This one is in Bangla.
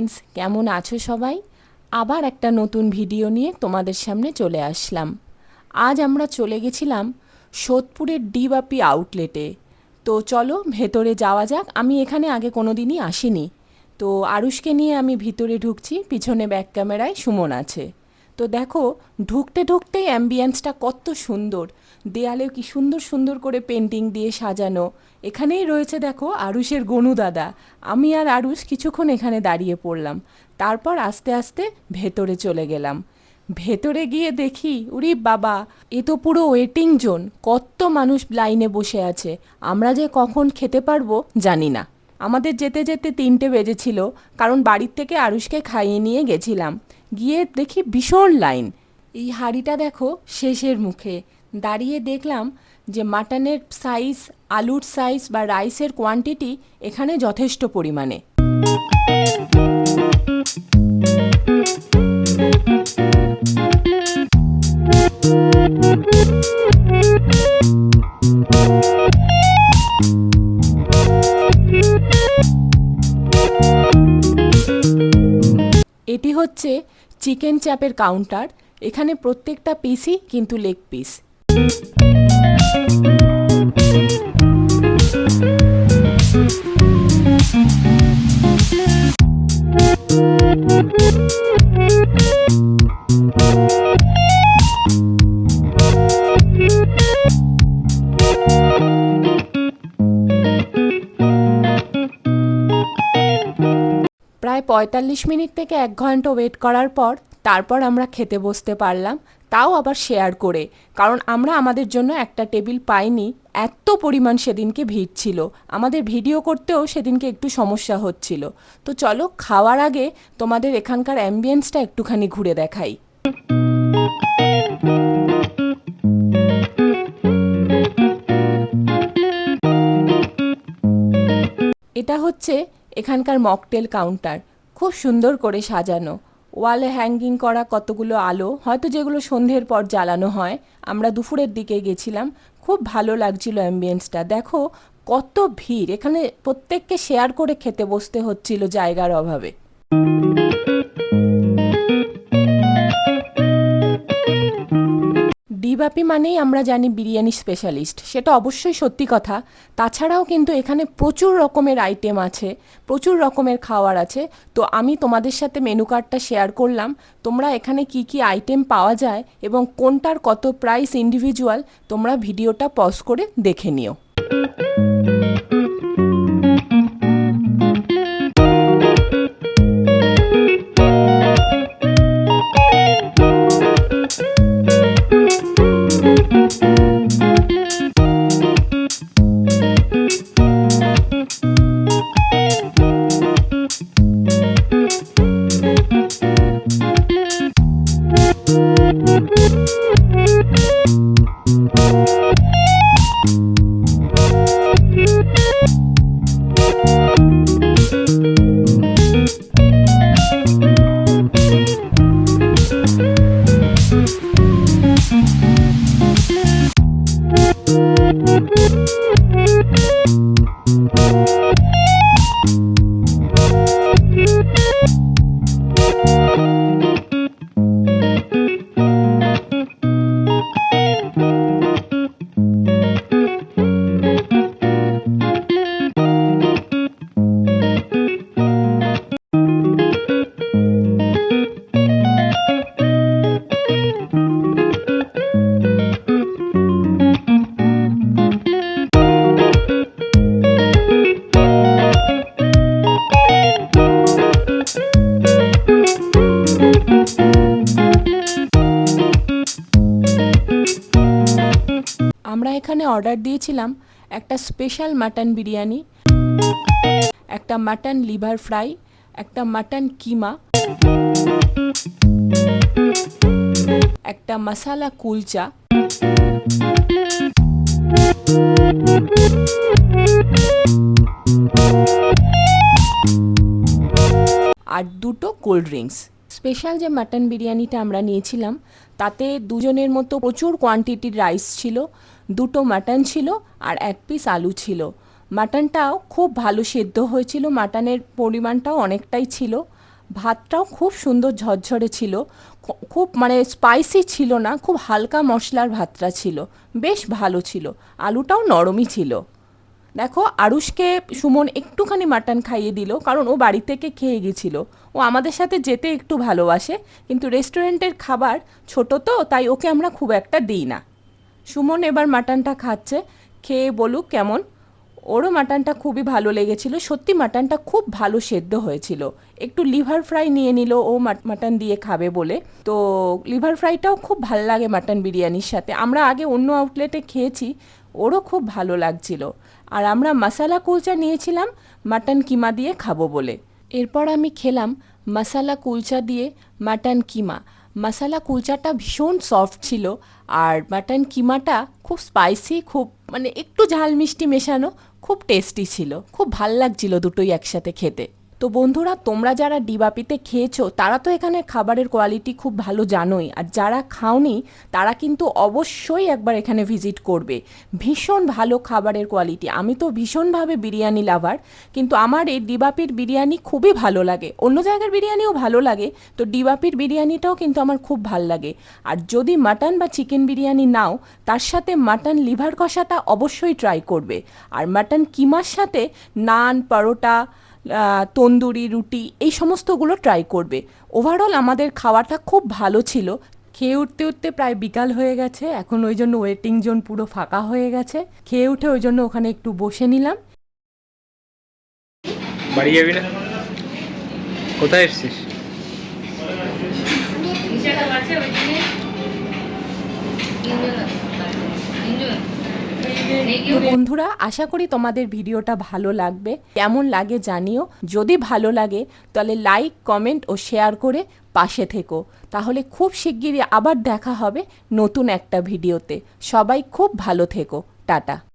ফ্রেন্ডস, কেমন আছো সবাই? আবার একটা নতুন ভিডিও নিয়ে তোমাদের সামনে চলে আসলাম। আজ আমরা চলে গেছিলাম সোদপুরের ডিবাপি আউটলেটে। তো চলো ভেতরে যাওয়া যাক। আমি এখানে আগে কোনো দিনই আসিনি। তো আরুষকে নিয়ে আমি ভিতরে ঢুকছি, পিছনে ব্যাক ক্যামেরায় সুমন আছে। তো দেখো, ঢুকতে ঢুকতেই অ্যাম্বিয়েন্সটা কত সুন্দর, দেয়ালে কি সুন্দর সুন্দর করে পেন্টিং দিয়ে সাজানো। এখানেই রয়েছে দেখো আরুষের গনু দাদা। আমি আর আরুষ কিছুক্ষণ এখানে দাঁড়িয়ে পড়লাম, তারপর আস্তে আস্তে ভেতরে চলে গেলাম। ভেতরে গিয়ে দেখি, উরি বাবা, এ তো পুরো ওয়েটিং জোন, কত মানুষ লাইনে বসে আছে। আমরা যে কখন খেতে পারবো জানি না। আমাদের যেতে যেতে 3টে বেজেছিল, কারণ বাড়ির থেকে আরুষকে খাইয়ে নিয়ে গেছিলাম। গিয়ে দেখি ভীষণ লাইন। এই হাঁড়িটা দেখো শেষের মুখে দাঁড়িয়ে দেখলাম যে মাটনের সাইজ, আলুর সাইজ বা রাইসের কোয়ান্টিটি এখানে যথেষ্ট পরিমাণে। এটি হচ্ছে চিকেন চাপের কাউন্টার। এখানে প্রত্যেকটা পিসই কিন্তু লেগ পিস। প্রায় ৪৫ মিনিট থেকে ১ ঘন্টা ওয়েট করার পর তারপর আমরা খেতে বসতে পারলাম, তাও আবার শেয়ার করে, কারণ আমরা আমাদের জন্য একটা টেবিল পাইনি। এত পরিমাণ সেদিনকে ভিড় ছিল, আমাদের ভিডিও করতেও সেদিনকে একটু সমস্যা হচ্ছিল। তো চলো, খাওয়ার আগে তোমাদের এখানকার অ্যাম্বিয়েন্সটা একটুখানি ঘুরে দেখাই। এটা হচ্ছে এখানকার মকটেল কাউন্টার, খুব সুন্দর করে সাজানো। ওয়ালে হ্যাঙ্গিং করা কতগুলো আলো, হয়তো যেগুলো সন্ধ্যের পর জ্বালানো হয়। আমরা দুপুরের দিকে গেছিলাম, খুব ভালো লাগছিল অ্যাম্বিয়েন্সটা। দেখো কত ভিড়, এখানে প্রত্যেককে শেয়ার করে খেতে বসতে হচ্ছিল জায়গার অভাবে। ডিবাপি মানেই আমরা জানি বিরিয়ানি স্পেশালিস্ট, সেটা অবশ্যই সত্যি কথা। তাছাড়াও কিন্তু এখানে প্রচুর রকমের আইটেম আছে, প্রচুর রকমের খাওয়ার আছে। তো আমি তোমাদের সাথে মেনু কার্ডটা শেয়ার করলাম। তোমরা এখানে কি কি আইটেম পাওয়া যায় এবং কোনটার কত প্রাইস ইন্ডিভিজুয়াল, তোমরা ভিডিওটা পজ করে দেখে নিও। আমরা এখানে অর্ডার দিয়েছিলাম একটা স্পেশাল মাটন বিরিয়ানি, একটা মাটন লিভার ফ্রাই, একটা মাটন কিমা, একটা মশালা কুলচা, আর 2টো কোল্ড ড্রিঙ্কস। স্পেশাল যে মাটন বিরিয়ানিটা আমরা নিয়েছিলাম তাতে দুজনের মতো প্রচুর কোয়ান্টিটির রাইস ছিল, 2টো মাটন ছিল আর 1 পিস আলু ছিল। মাটনটাও খুব ভালো সেদ্ধ হয়েছিল, মাটনের পরিমাণটাও অনেকটাই ছিল। ভাতটাও খুব সুন্দর ঝরঝরে ছিল, খুব মানে স্পাইসি ছিল না, খুব হালকা মশলার ভাতটা ছিল, বেশ ভালো ছিল। আলুটাও নরমই ছিল। দেখো আরুষকে সুমন একটুখানি মাটন খাইয়ে দিল, কারণ ও বাড়ি থেকে খেয়ে গেছিল। ও আমাদের সাথে যেতে একটু ভালোবাসে, কিন্তু রেস্টুরেন্টের খাবার ছোট তো, তাই ওকে আমরা খুব একটা দিই না। সুমন এবার মাটনটা খাচ্ছে, খেয়ে বলুক কেমন। ওরও মাটনটা খুবই ভালো লেগেছিল, সত্যি মাটনটা খুব ভালো সেদ্ধ হয়েছিল। একটু লিভার ফ্রাই নিয়ে নিল ও মাটন দিয়ে খাবে বলে। তো লিভার ফ্রাইটাও খুব ভালো লাগে মাটন বিরিয়ানির সাথে, আমরা আগে অন্য আউটলেটে খেয়েছি, ওরও খুব ভালো লাগছিল। আর আমরা মশালা কুলচা নিয়েছিলাম মাটন কিমা দিয়ে খাবো বলে। এরপর আমি খেলাম মশালা কুলচা দিয়ে মাটন কিমা। মশালা কুলচাটা ভীষণ সফট ছিল, আর মাটন কিমাটা খুব স্পাইসি, খুব মানে একটু ঝাল মিষ্টি মেশানো, খুব টেস্টি ছিল, খুব ভাল লাগছিল দুটোই একসাথে খেতে। তো বন্ধুরা, তোমরা যারা ডিবাপিতে খেয়েছো তারা তো এখানে খাবারের কোয়ালিটি খুব ভালো জানোই, আর যারা খাওনি তারা কিন্তু অবশ্যই একবার এখানে ভিজিট করবে। ভীষণ ভালো খাবারের কোয়ালিটি। আমি তো ভীষণভাবে বিরিয়ানি লাভার, কিন্তু আমার এই ডিবাপির বিরিয়ানি খুবই ভালো লাগে। অন্য জায়গার বিরিয়ানিও ভালো লাগে, তো ডিবাপির বিরিয়ানিটাও কিন্তু আমার খুব ভাল লাগে। আর যদি মাটন বা চিকেন বিরিয়ানি নাও, তার সাথে মাটন লিভার কষাটা অবশ্যই ট্রাই করবে। আর মাটন কিমার সাথে নান, পরোটা, তন্দুরি রুটি এই সমস্তগুলো ট্রাই করবে। ওভারঅল আমাদের খাওয়াটা খুব ভালো ছিল। খেয়ে উঠতে উঠতে প্রায় বিকাল হয়ে গেছে, এখন ওই জন্য ওয়েটিং জোন পুরো ফাঁকা হয়ে গেছে। খেয়ে উঠে ওই জন্য ওখানে একটু বসে নিলাম। বাড়ি যাবি না? কোথায় এসছিস? তো বন্ধুরা, আশা করি তোমাদের ভিডিওটা ভালো লাগবে। কেমন লাগে জানিও। যদি ভালো লাগে তাহলে লাইক, কমেন্ট ও শেয়ার করে পাশে থেকো। তাহলে খুব শিগগিরই আবার দেখা হবে নতুন একটা ভিডিওতে। সবাই খুব ভালো থেকো। টাটা।